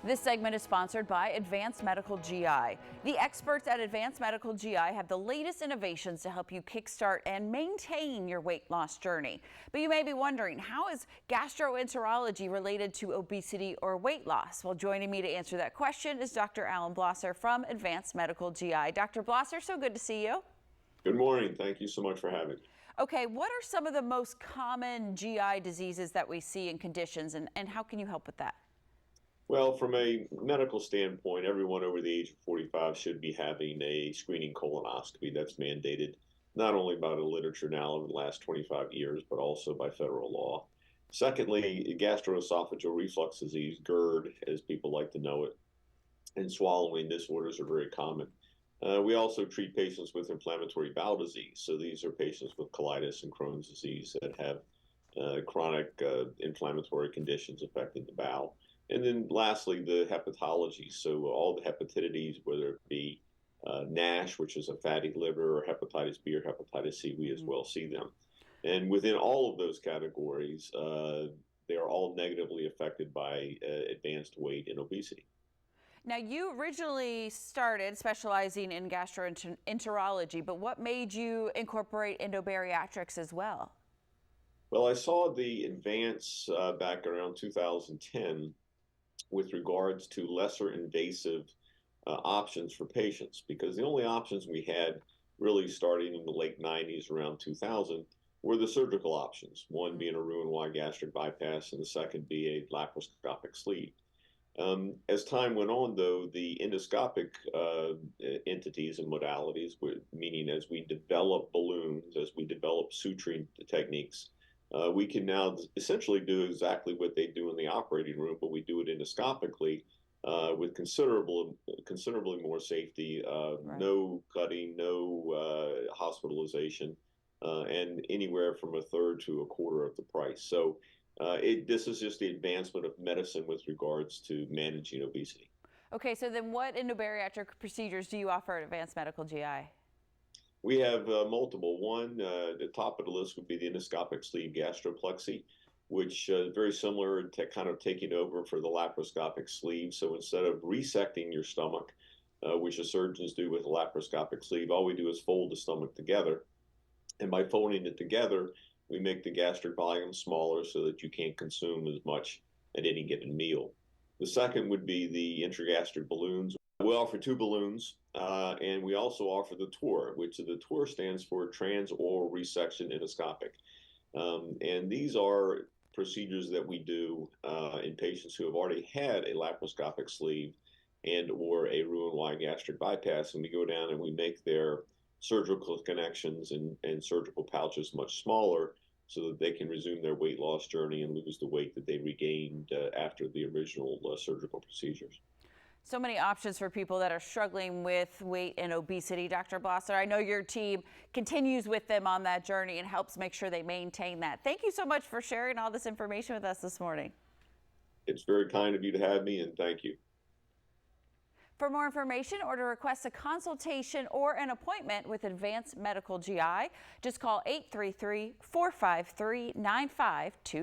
This segment is sponsored by Advanced Medical GI. The experts at Advanced Medical GI have the latest innovations to help you kickstart and maintain your weight loss journey. But you may be wondering, how is gastroenterology related to obesity or weight loss? Well, joining me to answer that question is Dr. Alan Blosser from Advanced Medical GI. Dr. Blosser, so good to see you. Good morning. Thank you so much for having me. Okay, what are some of the most common GI diseases that we see in conditions, and how can you help with that? Well, from a medical standpoint, everyone over the age of 45 should be having a screening colonoscopy. That's mandated not only by the literature now over the last 25 years, but also by federal law. Secondly, gastroesophageal reflux disease, GERD, as people like to know it, and swallowing disorders are very common. We also treat patients with inflammatory bowel disease. So these are patients with colitis and Crohn's disease that have chronic inflammatory conditions affecting the bowel. And then lastly, the hepatology. So all the hepatitides, whether it be NASH, which is a fatty liver, or hepatitis B or hepatitis C, we as well see them. And within all of those categories, they are all negatively affected by advanced weight and obesity. Now, you originally started specializing in gastroenterology, but what made you incorporate endobariatrics as well? Well, I saw the advance back around 2010 with regards to lesser invasive options for patients, because the only options we had really starting in the late 90s, around 2000, were the surgical options, one being a Roux-en-Y gastric bypass and the second be a laparoscopic sleeve. As time went on, though, the endoscopic entities and modalities, meaning as we develop balloons, as we develop suturing techniques, we can now essentially do exactly what they do in the operating room, but we do it endoscopically with considerably more safety, Right. no cutting, no hospitalization, and anywhere from a third to a quarter of the price. So this is just the advancement of medicine with regards to managing obesity. Okay, so then what endobariatric procedures do you offer at Advanced Medical GI? We have multiple. One, the top of the list would be the endoscopic sleeve gastroplexy, which is very similar to kind of taking over for the laparoscopic sleeve. So instead of resecting your stomach, which the surgeons do with a laparoscopic sleeve, all we do is fold the stomach together. And by folding it together, we make the gastric volume smaller so that you can't consume as much at any given meal. The second would be the intragastric balloons. We offer two balloons, and we also offer the TOR, which the TOR stands for transoral resection endoscopic. And these are procedures that we do in patients who have already had a laparoscopic sleeve and or a Roux-en-Y gastric bypass, and we go down and we make their surgical connections and surgical pouches much smaller so that they can resume their weight loss journey and lose the weight that they regained after the original surgical procedures. So many options for people that are struggling with weight and obesity. Dr. Blosser, I know your team continues with them on that journey and helps make sure they maintain that. Thank you so much for sharing all this information with us this morning. It's very kind of you to have me, and thank you. For more information or to request a consultation or an appointment with Advanced Medical GI, just call 833-453-9522.